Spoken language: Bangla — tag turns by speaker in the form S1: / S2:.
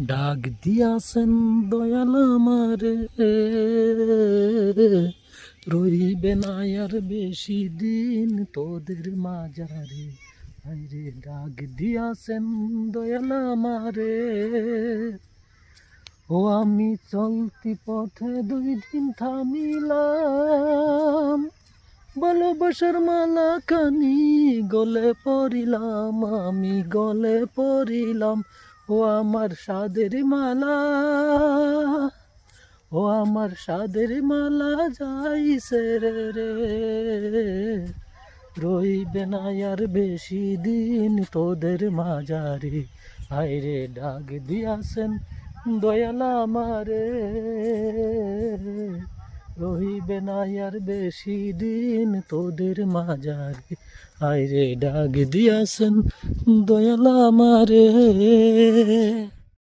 S1: ডাক দিয়াছেন দয়াল আমারে, রইবে না আর বেশি দিন তোদের মাঝারে। আইরে ডাক দিয়াছেন দয়াল আমারে, ও আমি চলতি পথে 2 দিন থামিলাম, ভালোবাসার মালা কানি গলে পড়িলাম, আমি গলে পড়িলাম। ও আমার সাদের মালা, ও আমার সাদের মালা যাইছে রে, রইবে না আর বেশি দিন তোদের মাঝারে। হায়রে ডাক দিয়াছেন দয়াল আমারে, রহিবে না আর বেশি দিন তোদের মাঝারে। হায়রে ডাক দিয়াছেন দয়াল আমারে।